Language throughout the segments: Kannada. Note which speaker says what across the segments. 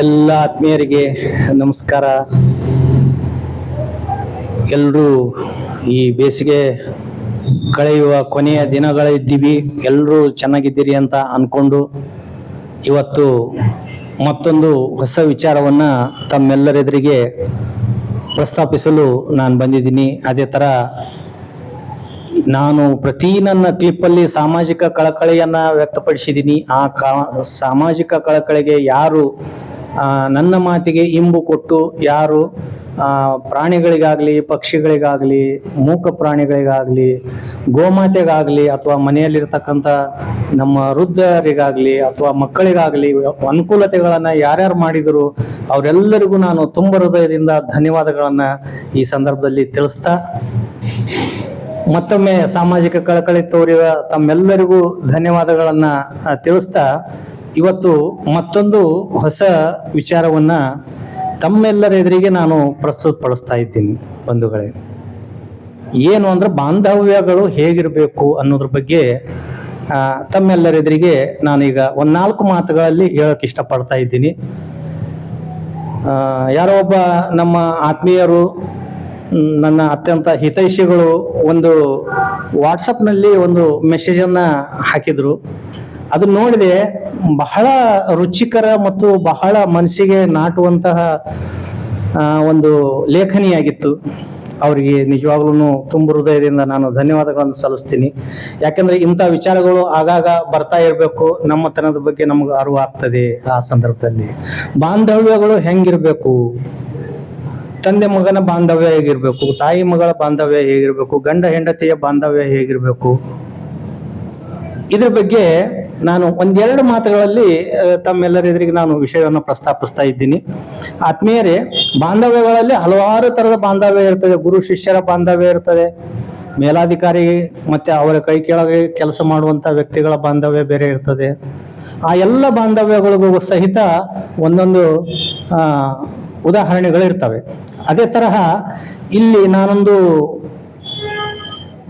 Speaker 1: ಎಲ್ಲ ಆತ್ಮೀಯರಿಗೆ ನಮಸ್ಕಾರ. ಎಲ್ಲರೂ ಈ ಬೇಸಿಗೆ ಕಳೆಯುವ ಕೊನೆಯ ದಿನಗಳಿದ್ದೀವಿ. ಎಲ್ಲರೂ ಚೆನ್ನಾಗಿದ್ದೀರಿ ಅಂತ ಅಂದ್ಕೊಂಡು ಇವತ್ತು ಮತ್ತೊಂದು ಹೊಸ ವಿಚಾರವನ್ನು ತಮ್ಮೆಲ್ಲರೆದುರಿಗೆ ಪ್ರಸ್ತಾಪಿಸಲು ನಾನು ಬಂದಿದ್ದೀನಿ. ಅದೇ ಥರ ನಾನು ಪ್ರತಿ ನನ್ನ ಕ್ಲಿಪ್ಪಲ್ಲಿ ಸಾಮಾಜಿಕ ಕಳಕಳಿಯನ್ನು ವ್ಯಕ್ತಪಡಿಸಿದ್ದೀನಿ. ಆ ಸಾಮಾಜಿಕ ಕಳಕಳಿಗೆ ಯಾರು ನನ್ನ ಮಾತಿಗೆ ಇಂಬು ಕೊಟ್ಟು, ಯಾರು ಪ್ರಾಣಿಗಳಿಗಾಗಲಿ, ಪಕ್ಷಿಗಳಿಗಾಗಲಿ, ಮೂಕ ಪ್ರಾಣಿಗಳಿಗಾಗಲಿ, ಗೋಮಾತೆಗಾಗಲಿ, ಅಥವಾ ಮನೆಯಲ್ಲಿರ್ತಕ್ಕಂಥ ನಮ್ಮ ವೃದ್ಧರಿಗಾಗಲಿ ಅಥವಾ ಮಕ್ಕಳಿಗಾಗಲಿ ಅನುಕೂಲತೆಗಳನ್ನು ಯಾರ್ಯಾರು ಮಾಡಿದರು ಅವರೆಲ್ಲರಿಗೂ ನಾನು ತುಂಬ ಹೃದಯದಿಂದ ಧನ್ಯವಾದಗಳನ್ನು ಈ ಸಂದರ್ಭದಲ್ಲಿ ತಿಳಿಸ್ತಾ, ಮತ್ತೊಮ್ಮೆ ಸಾಮಾಜಿಕ ಕಳಕಳಿ ತೋರಿದ ತಮ್ಮೆಲ್ಲರಿಗೂ ಧನ್ಯವಾದಗಳನ್ನು ತಿಳಿಸ್ತಾ, ಇವತ್ತು ಮತ್ತೊಂದು ಹೊಸ ವಿಚಾರವನ್ನು ತಮ್ಮೆಲ್ಲರ ಎದುರಿಗೆ ನಾನು ಪ್ರಸ್ತುತಪಡಿಸ್ತಾ ಇದ್ದೀನಿ. ಬಂಧುಗಳೇ, ಏನು ಅಂದ್ರೆ ಬಾಂಧವ್ಯಗಳು ಹೇಗಿರಬೇಕು ಅನ್ನೋದ್ರ ಬಗ್ಗೆ ತಮ್ಮೆಲ್ಲರ ಎದುರಿಗೆ ನಾನೀಗ ಒಂದು 4 ಮಾತುಗಳಲ್ಲಿ ಹೇಳೋಕೆ ಇಷ್ಟಪಡ್ತಾ ಇದ್ದೀನಿ. ಯಾರೋ ಒಬ್ಬ ನಮ್ಮ ಆತ್ಮೀಯರು, ನನ್ನ ಅತ್ಯಂತ ಹಿತೈಷಿಗಳು ಒಂದು ವಾಟ್ಸಪ್ನಲ್ಲಿ ಒಂದು ಮೆಸೇಜನ್ನು ಹಾಕಿದರು. ಅದು ನೋಡಿದೆ, ಬಹಳ ರುಚಿಕರ ಮತ್ತು ಬಹಳ ಮನಸ್ಸಿಗೆ ನಾಟುವಂತಹ ಒಂದು ಲೇಖನಿಯಾಗಿತ್ತು. ಅವರಿಗೆ ನಿಜವಾಗ್ಲೂ ತುಂಬ ಹೃದಯದಿಂದ ನಾನು ಧನ್ಯವಾದಗಳನ್ನು ಸಲ್ಲಿಸ್ತೀನಿ. ಯಾಕಂದರೆ ಇಂಥ ವಿಚಾರಗಳು ಆಗಾಗ ಬರ್ತಾ ಇರಬೇಕು. ನಮ್ಮತನದ ಬಗ್ಗೆ ನಮ್ಗೆ ಅರಿವು ಆಗ್ತದೆ. ಆ ಸಂದರ್ಭದಲ್ಲಿ ಬಾಂಧವ್ಯಗಳು ಹೆಂಗಿರಬೇಕು, ತಂದೆ ಮಗನ ಬಾಂಧವ್ಯ ಹೇಗಿರಬೇಕು, ತಾಯಿ ಮಗಳ ಬಾಂಧವ್ಯ ಹೇಗಿರಬೇಕು, ಗಂಡ ಹೆಂಡತಿಯ ಬಾಂಧವ್ಯ ಹೇಗಿರಬೇಕು, ಇದ್ರ ಬಗ್ಗೆ ನಾನು 1-2 ಮಾತುಗಳಲ್ಲಿ ತಮ್ಮೆಲ್ಲರ ಎದುರಿಗೆ ನಾನು ವಿಷಯವನ್ನು ಪ್ರಸ್ತಾಪಿಸ್ತಾ ಇದ್ದೀನಿ. ಆತ್ಮೀಯರೇ, ಬಾಂಧವ್ಯಗಳಲ್ಲಿ ಹಲವಾರು ಥರದ ಬಾಂಧವ್ಯ ಇರ್ತದೆ. ಗುರು ಶಿಷ್ಯರ ಬಾಂಧವ್ಯ ಇರ್ತದೆ, ಮೇಲಾಧಿಕಾರಿ ಮತ್ತು ಅವರ ಕೈ ಕೆಳಗೆ ಕೆಲಸ ಮಾಡುವಂಥ ವ್ಯಕ್ತಿಗಳ ಬಾಂಧವ್ಯ ಬೇರೆ ಇರ್ತದೆ. ಆ ಎಲ್ಲ ಬಾಂಧವ್ಯಗಳಿಗೂ ಸಹಿತ ಒಂದೊಂದು ಉದಾಹರಣೆಗಳಿರ್ತವೆ. ಅದೇ ತರಹ ಇಲ್ಲಿ ನಾನೊಂದು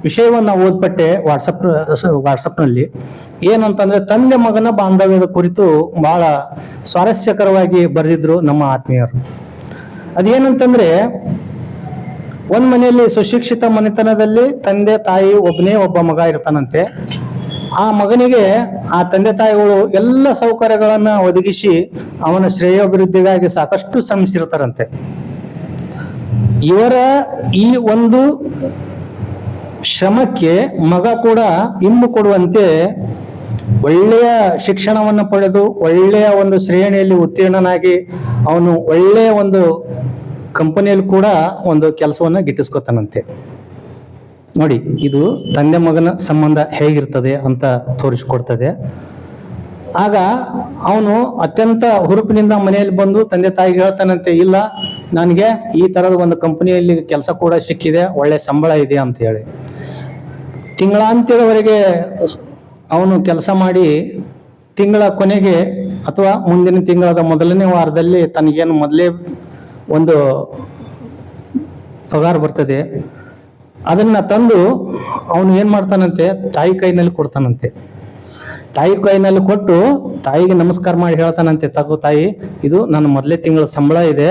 Speaker 1: ವಿಷಯವನ್ನು ಓದ್ಪಟ್ಟೆ ವಾಟ್ಸಪ್ನಲ್ಲಿ. ಏನಂತಂದರೆ, ತಂದೆ ಮಗನ ಬಾಂಧವ್ಯದ ಕುರಿತು ಭಾಳ ಸ್ವಾರಸ್ಯಕರವಾಗಿ ಬರೆದಿದ್ರು ನಮ್ಮ ಆತ್ಮೀಯರು. ಅದೇನಂತಂದರೆ, ಒಂದು ಮನೆಯಲ್ಲಿ ಸುಶಿಕ್ಷಿತ ಮನೆತನದಲ್ಲಿ ತಂದೆ ತಾಯಿ ಒಬ್ಬ ಮಗ ಇರ್ತಾನಂತೆ. ಆ ಮಗನಿಗೆ ಆ ತಂದೆ ತಾಯಿಗಳು ಎಲ್ಲ ಸೌಕರ್ಯಗಳನ್ನು ಒದಗಿಸಿ ಅವನ ಶ್ರೇಯೋಭಿವೃದ್ಧಿಗಾಗಿ ಸಾಕಷ್ಟು ಶ್ರಮಿಸಿರ್ತಾರಂತೆ. ಇವರ ಈ ಒಂದು ಶ್ರಮಕ್ಕೆ ಮಗ ಕೂಡ ಇಂಬು ಕೊಡುವಂತೆ ಒಳ್ಳೆಯ ಶಿಕ್ಷಣವನ್ನು ಪಡೆದು ಒಳ್ಳೆಯ ಒಂದು ಶ್ರೇಣಿಯಲ್ಲಿ ಉತ್ತೀರ್ಣನಾಗಿ ಅವನು ಒಳ್ಳೆಯ ಒಂದು ಕಂಪನಿಯಲ್ಲಿ ಕೂಡ ಒಂದು ಕೆಲಸವನ್ನು ಗಿಟ್ಟಿಸ್ಕೊತಾನಂತೆ. ನೋಡಿ, ಇದು ತಂದೆ ಮಗನ ಸಂಬಂಧ ಹೇಗಿರ್ತದೆ ಅಂತ ತೋರಿಸ್ಕೊಡ್ತದೆ. ಆಗ ಅವನು ಅತ್ಯಂತ ಹುರುಪಿನಿಂದ ಮನೆಯಲ್ಲಿ ಬಂದು ತಂದೆ ತಾಯಿಗೆ ಹೇಳ್ತಾನಂತೆ, ಇಲ್ಲ, ನನಗೆ ಈ ಥರದ ಒಂದು ಕಂಪನಿಯಲ್ಲಿ ಕೆಲಸ ಕೂಡ ಸಿಕ್ಕಿದೆ, ಒಳ್ಳೆ ಸಂಬಳ ಇದೆ ಅಂತ ಹೇಳಿ. ತಿಂಗಳಾಂತ್ಯದವರೆಗೆ ಅವನು ಕೆಲಸ ಮಾಡಿ ತಿಂಗಳ ಕೊನೆಗೆ ಅಥವಾ ಮುಂದಿನ ತಿಂಗಳದ ಮೊದಲನೇ ವಾರದಲ್ಲಿ ತನಗೇನು ಮೊದಲೇ ಒಂದು ಪಗಾರ ಬರ್ತದೆ, ಅದನ್ನು ತಂದು ಅವನು ಏನು ಮಾಡ್ತಾನಂತೆ, ತಾಯಿ ಕೈನಲ್ಲಿ ಕೊಡ್ತಾನಂತೆ. ತಾಯಿ ಕೈನಲ್ಲಿ ಕೊಟ್ಟು ತಾಯಿಗೆ ನಮಸ್ಕಾರ ಮಾಡಿ ಹೇಳ್ತಾನಂತೆ, ತಗೋ ತಾಯಿ, ಇದು ನನ್ನ ಮೊದಲೇ ತಿಂಗಳ ಸಂಬಳ ಇದೆ,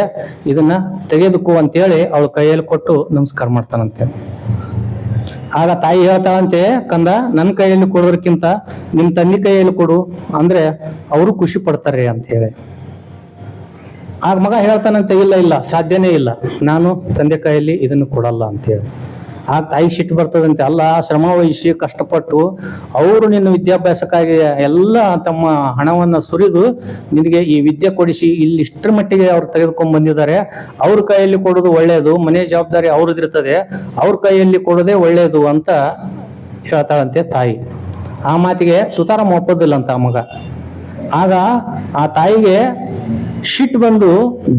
Speaker 1: ಇದನ್ನು ತೆಗೆದುಕೋ ಅಂತೇಳಿ ಅವಳ ಕೈಯಲ್ಲಿ ಕೊಟ್ಟು ನಮಸ್ಕಾರ ಮಾಡ್ತಾನಂತೆ. ಆಗ ತಾಯಿ ಹೇಳ್ತಾಳಂತೆ, ಕಂದ, ನನ್ನ ಕೈಯಲ್ಲಿ ಕೊಡೋದಕ್ಕಿಂತ ನಿಮ್ಮ ತಂದೆ ಕೈಯಲ್ಲಿ ಕೊಡು, ಅಂದರೆ ಅವರು ಖುಷಿ ಪಡ್ತಾರೆ ಅಂತ ಹೇಳಿ. ಆಗ ಮಗ ಹೇಳ್ತಾನಂತೆ, ಇಲ್ಲ, ಸಾಧ್ಯನೇ ಇಲ್ಲ, ನಾನು ತಂದೆ ಕೈಯಲ್ಲಿ ಇದನ್ನು ಕೊಡಲ್ಲ ಅಂತೇಳಿ. ಆಗ ತಾಯಿ ಸಿಟ್ಟು ಬರ್ತದಂತೆ, ಅಲ್ಲ, ಶ್ರಮ ವಹಿಸಿ ಕಷ್ಟಪಟ್ಟು ಅವರು ನಿನ್ನ ವಿದ್ಯಾಭ್ಯಾಸಕ್ಕಾಗಿ ಎಲ್ಲ ತಮ್ಮ ಹಣವನ್ನು ಸುರಿದು ನಿನಗೆ ಈ ವಿದ್ಯೆ ಕೊಡಿಸಿ ಇಲ್ಲಿ ಇಷ್ಟರ ಮಟ್ಟಿಗೆ ಅವ್ರು ತೆಗೆದುಕೊಂಡು ಬಂದಿದ್ದಾರೆ. ಅವ್ರ ಕೈಯಲ್ಲಿ ಕೊಡೋದು ಒಳ್ಳೆಯದು, ಮನೆ ಜವಾಬ್ದಾರಿ ಅವ್ರದ್ದಿರ್ತದೆ, ಅವ್ರ ಕೈಯಲ್ಲಿ ಕೊಡೋದೇ ಒಳ್ಳೆಯದು ಅಂತ ಹೇಳ್ತಾಳಂತೆ ತಾಯಿ. ಆ ಮಾತಿಗೆ ಸುತಾರಾಮ್ ಒಪ್ಪೋದಿಲ್ಲ ಅಂತ ಆ ಮಗ. ಆಗ ಆ ತಾಯಿಗೆ ಸಿಟ್ಟು ಬಂದು,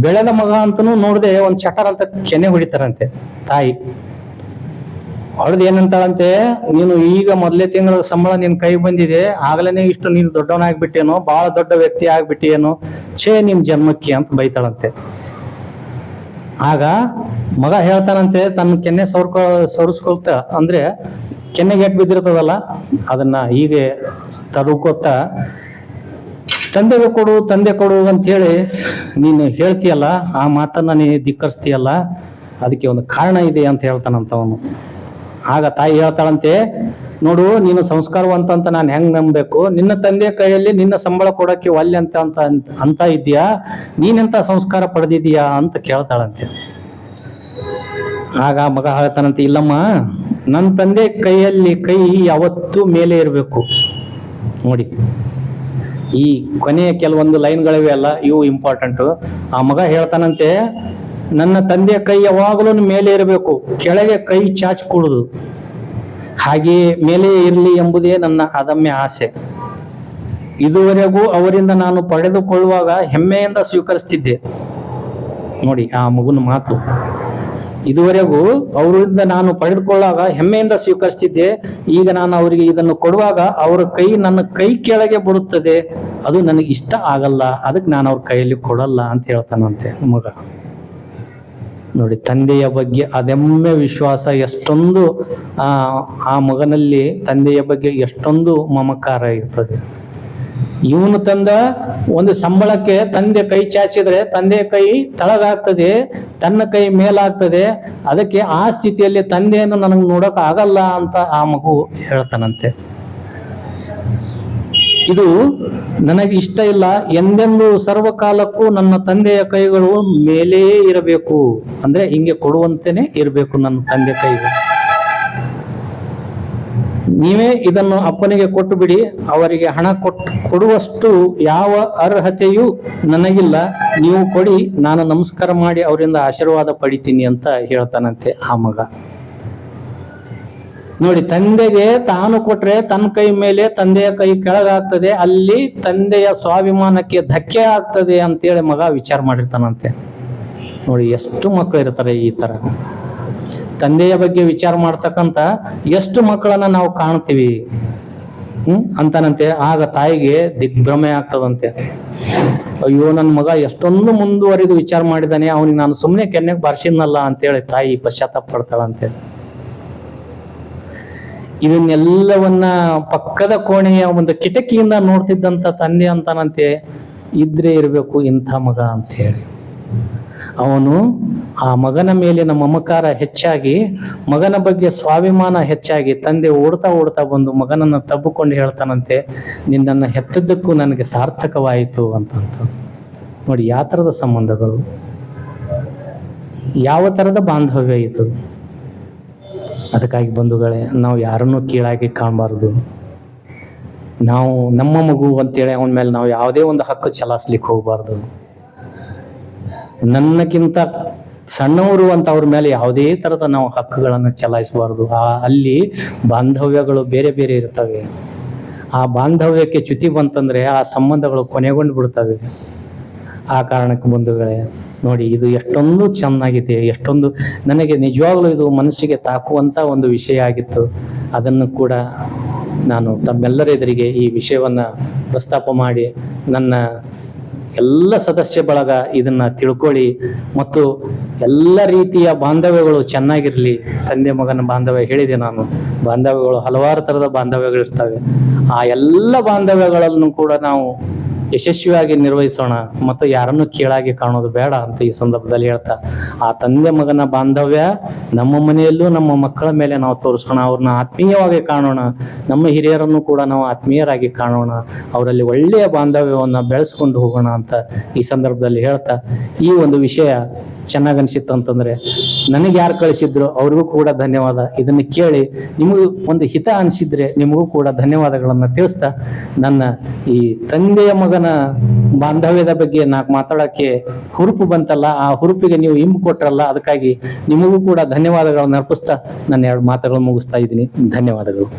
Speaker 1: ಬೆಳೆದ ಮಗ ಅಂತನೂ ನೋಡದೆ ಒಂದು ಚಟರ್ ಅಂತ ಕೆನೆ ಹೊಡಿತಾರಂತೆ ತಾಯಿ. ಹೊಡೆದು ಏನಂತಾಳಂತೆ, ನೀನು ಈಗ ಮೊದಲೇ ತಿಂಗಳ ಸಂಬಳ ನಿನ್ನ ಕೈ ಬಂದಿದೆ, ಆಗಲೇ ಇಷ್ಟು ನೀನು ದೊಡ್ಡವನಾಗ್ಬಿಟ್ಟೇನೋ, ಭಾಳ ದೊಡ್ಡ ವ್ಯಕ್ತಿ ಆಗ್ಬಿಟ್ಟೇನೋ, ನಿನ್ನ ಜನ್ಮಕ್ಕೆ ಅಂತ ಬೈತಾಳಂತೆ. ಆಗ ಮಗ ಹೇಳ್ತಾನಂತೆ, ತನ್ನ ಕೆನ್ನೆ ಸವರಿಸ್ಕೊಳ್ತ, ಅಂದರೆ ಕೆನ್ನೆಗೆ ಎಟ್ಟು ಬಿದ್ದಿರ್ತದಲ್ಲ ಅದನ್ನ ಹೀಗೆ ತರುಕೋತ ತಂದೆಗೆ ಕೊಡು ತಂದೆ ಕೊಡು ಅಂತೇಳಿ ನೀನು ಹೇಳ್ತೀಯಲ್ಲ, ಆ ಮಾತನ್ನ ನೀ ಧಿಕ್ಕರಿಸ್ತೀಯಲ್ಲ, ಅದಕ್ಕೆ ಒಂದು ಕಾರಣ ಇದೆ ಅಂತ ಹೇಳ್ತಾನಂತವನು. ಆಗ ತಾಯಿ ಹೇಳ್ತಾಳಂತೆ, ನೋಡು ನೀನು ಸಂಸ್ಕಾರವಂತ ಅಂತ ನಾನು ಹೆಂಗ್ ನಂಬಬೇಕು? ನಿನ್ನ ತಂದೆ ಕೈಯಲ್ಲಿ ನಿನ್ನ ಸಂಬಳ ಕೊಡಕ್ಕೆ ಒಲ್ಲೆ ಅಂತ ಇದ್ದೀಯಾ? ನೀನೆಂತ ಸಂಸ್ಕಾರ ಪಡೆದಿದ್ದೀಯಾ ಅಂತ ಕೇಳ್ತಾಳಂತೆ. ಆಗ ಮಗ ಹೇಳ್ತಾನಂತೆ, ಇಲ್ಲಮ್ಮ, ನನ್ನ ತಂದೆ ಕೈಯಲ್ಲಿ ಕೈ ಯಾವತ್ತೂ ಮೇಲೆ ಇರಬೇಕು. ನೋಡಿ, ಈ ಕೊನೆಯ ಕೆಲವೊಂದು ಲೈನ್ಗಳಿವೆ ಅಲ್ಲ, ಇವು ಇಂಪಾರ್ಟೆಂಟು. ಆ ಮಗ ಹೇಳ್ತಾನಂತೆ, ನನ್ನ ತಂದೆಯ ಕೈ ಯಾವಾಗಲೂ ಮೇಲೆ ಇರಬೇಕು, ಕೆಳಗೆ ಕೈ ಚಾಚಿಕೊಡುದು, ಹಾಗೆಯೇ ಮೇಲೆ ಇರಲಿ ಎಂಬುದೇ ನನ್ನ ಅದಮ್ಯ ಆಸೆ. ಇದುವರೆಗೂ ಅವರಿಂದ ನಾನು ಪಡೆದುಕೊಳ್ಳುವಾಗ ಹೆಮ್ಮೆಯಿಂದ ಸ್ವೀಕರಿಸ್ತಿದ್ದೆ. ನೋಡಿ ಆ ಮಗುನ ಮಾತು. ಇದುವರೆಗೂ ಅವರಿಂದ ನಾನು ಪಡೆದುಕೊಳ್ಳುವಾಗ ಹೆಮ್ಮೆಯಿಂದ ಸ್ವೀಕರಿಸ್ತಿದ್ದೆ, ಈಗ ನಾನು ಅವರಿಗೆ ಇದನ್ನು ಕೊಡುವಾಗ ಅವರ ಕೈ ನನ್ನ ಕೈ ಕೆಳಗೆ ಬರುತ್ತದೆ, ಅದು ನನಗೆ ಇಷ್ಟ ಆಗಲ್ಲ, ಅದಕ್ಕೆ ನಾನು ಅವ್ರ ಕೈಯಲ್ಲಿ ಕೊಡಲ್ಲ ಅಂತ ಹೇಳ್ತಾನಂತೆ ಮಗ. ನೋಡಿ, ತಂದೆಯ ಬಗ್ಗೆ ಅದೆಮ್ಮೆ ವಿಶ್ವಾಸ, ಎಷ್ಟೊಂದು ಆ ಮಗನಲ್ಲಿ ತಂದೆಯ ಬಗ್ಗೆ ಎಷ್ಟೊಂದು ಮಮಕಾರ ಇರ್ತದೆ. ಇವನು ತಂದ ಒಂದು ಸಂಬಳಕ್ಕೆ ತಂದೆ ಕೈ ಚಾಚಿದ್ರೆ ತಂದೆ ಕೈ ತಳಗಾಗ್ತದೆ, ತನ್ನ ಕೈ ಮೇಲಾಗ್ತದೆ. ಅದಕ್ಕೆ ಆ ಸ್ಥಿತಿಯಲ್ಲಿ ತಂದೆಯನ್ನು ನನಗೆ ನೋಡಕ್ ಆಗಲ್ಲ ಅಂತ ಆ ಮಗು ಹೇಳ್ತಾನಂತೆ. ಇದು ನನಗೆ ಇಷ್ಟ ಇಲ್ಲ, ಎಂದೆಂದು ಸರ್ವಕಾಲಕ್ಕೂ ನನ್ನ ತಂದೆಯ ಕೈಗಳು ಮೇಲೇ ಇರಬೇಕು, ಅಂದ್ರೆ ಹಿಂಗೆ ಕೊಡುವಂತೆನೆ ಇರಬೇಕು ನನ್ನ ತಂದೆ ಕೈಗಳು. ನೀವೇ ಇದನ್ನು ಅಪ್ಪನಿಗೆ ಕೊಟ್ಟು ಬಿಡಿ, ಅವರಿಗೆ ಹಣ ಕೊಡುವಷ್ಟು ಯಾವ ಅರ್ಹತೆಯೂ ನನಗಿಲ್ಲ, ನೀವು ಕೊಡಿ, ನಾನು ನಮಸ್ಕಾರ ಮಾಡಿ ಅವರಿಂದ ಆಶೀರ್ವಾದ ಪಡಿತೀನಿ ಅಂತ ಹೇಳ್ತಾನಂತೆ ಆ ಮಗ. ನೋಡಿ, ತಂದೆಗೆ ತಾನು ಕೊಟ್ರೆ ತನ್ನ ಕೈ ಮೇಲೆ ತಂದೆಯ ಕೈ ಕೆಳಗಾಗ್ತದೆ, ಅಲ್ಲಿ ತಂದೆಯ ಸ್ವಾಭಿಮಾನಕ್ಕೆ ಧಕ್ಕೆ ಆಗ್ತದೆ ಅಂತೇಳಿ ಮಗ ವಿಚಾರ ಮಾಡಿರ್ತಾನಂತೆ. ನೋಡಿ, ಎಷ್ಟು ಮಕ್ಕಳು ಇರ್ತಾರೆ ಈ ತರ ತಂದೆಯ ಬಗ್ಗೆ ವಿಚಾರ ಮಾಡ್ತಕ್ಕಂಥ ಎಷ್ಟು ಮಕ್ಕಳನ್ನ ನಾವು ಕಾಣ್ತೀವಿ ಅಂತಾನಂತೆ. ಆಗ ತಾಯಿಗೆ ದಿಗ್ಭ್ರಮೆ ಆಗ್ತದಂತೆ. ಅಯ್ಯೋ, ನನ್ನ ಮಗ ಎಷ್ಟೊಂದು ಮುಂದುವರಿದು ವಿಚಾರ ಮಾಡಿದಾನೆ, ಅವನಿಗೆ ನಾನು ಸುಮ್ಮನೆ ಕೆನ್ನೆಗೆ ಬಾರಿಸಿದ್ನಲ್ಲ ಅಂತೇಳಿ ತಾಯಿ ಪಶ್ಚಾತ್ತಾಪ ಪಡ್ತಾಳಂತೆ. ಇದನ್ನೆಲ್ಲವನ್ನ ಪಕ್ಕದ ಕೋಣೆಯ ಒಂದು ಕಿಟಕಿಯಿಂದ ನೋಡ್ತಿದ್ದಂತ ತಂದೆ ಅಂತಾನಂತೆ, ಇದ್ರೆ ಇರಬೇಕು ಇಂಥ ಮಗ ಅಂತ ಹೇಳಿ. ಅವನು ಆ ಮಗನ ಮೇಲಿನ ಮಮಕಾರ ಹೆಚ್ಚಾಗಿ, ಮಗನ ಬಗ್ಗೆ ಸ್ವಾಭಿಮಾನ ಹೆಚ್ಚಾಗಿ, ತಂದೆ ಓಡ್ತಾ ಬಂದು ಮಗನನ್ನ ತಬ್ಬಿಕೊಂಡು ಹೇಳ್ತಾನಂತೆ, ನಿನ್ನನ್ನು ಹೆತ್ತದ್ದಕ್ಕೂ ನನಗೆ ಸಾರ್ಥಕವಾಯಿತು ಅಂತಂತ. ನೋಡಿ, ಯಾವ ಥರದ ಸಂಬಂಧಗಳು, ಯಾವ ಥರದ ಬಾಂಧವ್ಯ ಇದು. ಅದಕ್ಕಾಗಿ ಬಂಧುಗಳೇ, ನಾವು ಯಾರನ್ನೂ ಕೀಳಾಗಿ ಕಾಣಬಾರ್ದು. ನಾವು ನಮ್ಮ ಮಗು ಅಂತೇಳಿ ಅವನ ಮೇಲೆ ನಾವು ಯಾವುದೇ ಒಂದು ಹಕ್ಕು ಚಲಾಯಿಸ್ಲಿಕ್ಕೆ ಹೋಗಬಾರ್ದು. ನನ್ನಕ್ಕಿಂತ ಸಣ್ಣವರು ಅಂತ ಅವ್ರ ಮೇಲೆ ಯಾವುದೇ ಥರದ ನಾವು ಹಕ್ಕುಗಳನ್ನು ಚಲಾಯಿಸಬಾರ್ದು. ಅಲ್ಲಿ ಬಾಂಧವ್ಯಗಳು ಬೇರೆ ಬೇರೆ ಇರ್ತವೆ. ಆ ಬಾಂಧವ್ಯಕ್ಕೆ ಚ್ಯುತಿ ಬಂತಂದ್ರೆ ಆ ಸಂಬಂಧಗಳು ಕೊನೆಗೊಂಡು ಬಿಡ್ತವೆ. ಆ ಕಾರಣಕ್ಕೆ ಬಂಧುಗಳೇ, ನೋಡಿ, ಇದು ಎಷ್ಟೊಂದು ಚೆನ್ನಾಗಿದೆ, ಎಷ್ಟೊಂದು ನನಗೆ ನಿಜವಾಗ್ಲೂ ಇದು ಮನಸ್ಸಿಗೆ ತಾಕುವಂಥ ಒಂದು ವಿಷಯ ಆಗಿತ್ತು. ಅದನ್ನು ಕೂಡ ನಾನು ತಮ್ಮೆಲ್ಲರ ಎದುರಿಗೆ ಈ ವಿಷಯವನ್ನು ಪ್ರಸ್ತಾಪ ಮಾಡಿ ನನ್ನ ಎಲ್ಲ ಸದಸ್ಯ ಬಳಗ ಇದನ್ನ ತಿಳ್ಕೊಳ್ಳಿ ಮತ್ತು ಎಲ್ಲ ರೀತಿಯ ಬಾಂಧವ್ಯಗಳು ಚೆನ್ನಾಗಿರಲಿ. ತಂದೆ ಮಗನ ಬಾಂಧವ್ಯ ಹೇಳಿದೆ ನಾನು, ಬಾಂಧವ್ಯಗಳು ಹಲವಾರು ಥರದ ಬಾಂಧವ್ಯಗಳಿರ್ತವೆ. ಆ ಎಲ್ಲ ಬಾಂಧವ್ಯಗಳನ್ನು ಕೂಡ ನಾವು ಯಶಸ್ವಿಯಾಗಿ ನಿರ್ವಹಿಸೋಣ ಮತ್ತು ಯಾರನ್ನು ಕೀಳಾಗಿ ಕಾಣೋದು ಬೇಡ ಅಂತ ಈ ಸಂದರ್ಭದಲ್ಲಿ ಹೇಳ್ತಾ, ಆ ತಂದೆ ಮಗನ ಬಾಂಧವ್ಯ ನಮ್ಮ ಮನೆಯಲ್ಲೂ ನಮ್ಮ ಮಕ್ಕಳ ಮೇಲೆ ನಾವು ತೋರಿಸೋಣ, ಅವ್ರನ್ನ ಆತ್ಮೀಯವಾಗಿ ಕಾಣೋಣ, ನಮ್ಮ ಹಿರಿಯರನ್ನು ಕೂಡ ನಾವು ಆತ್ಮೀಯರಾಗಿ ಕಾಣೋಣ, ಅವರಲ್ಲಿ ಒಳ್ಳೆಯ ಬಾಂಧವ್ಯವನ್ನು ಬೆಳೆಸ್ಕೊಂಡು ಹೋಗೋಣ ಅಂತ ಈ ಸಂದರ್ಭದಲ್ಲಿ ಹೇಳ್ತಾ, ಈ ಒಂದು ವಿಷಯ ಚೆನ್ನಾಗಿ ಅನಿಸಿತ್ತು ಅಂತಂದ್ರೆ ನನಗೆ ಯಾರು ಕಳಿಸಿದ್ರು ಅವ್ರಿಗೂ ಕೂಡ ಧನ್ಯವಾದ. ಇದನ್ನು ಕೇಳಿ ನಿಮಗೂ ಒಂದು ಹಿತ ಅನಿಸಿದ್ರೆ ನಿಮಗೂ ಕೂಡ ಧನ್ಯವಾದಗಳನ್ನು ತಿಳಿಸ್ತಾ, ನನ್ನ ಈ ತಂದೆಯ ಮಗನ ಬಾಂಧವ್ಯದ ಬಗ್ಗೆ ನಾಲ್ಕು ಮಾತಾಡೋಕ್ಕೆ ಹುರುಪು ಬಂತಲ್ಲ, ಆ ಹುರುಪಿಗೆ ನೀವು ಇಂಬು ಕೊಟ್ರಲ್ಲ, ಅದಕ್ಕಾಗಿ ನಿಮಗೂ ಕೂಡ ಧನ್ಯವಾದಗಳನ್ನು ಅರ್ಪಿಸ್ತಾ ನನ್ನ ಎರಡು ಮಾತುಗಳನ್ನು ಮುಗಿಸ್ತಾ ಇದ್ದೀನಿ. ಧನ್ಯವಾದಗಳು.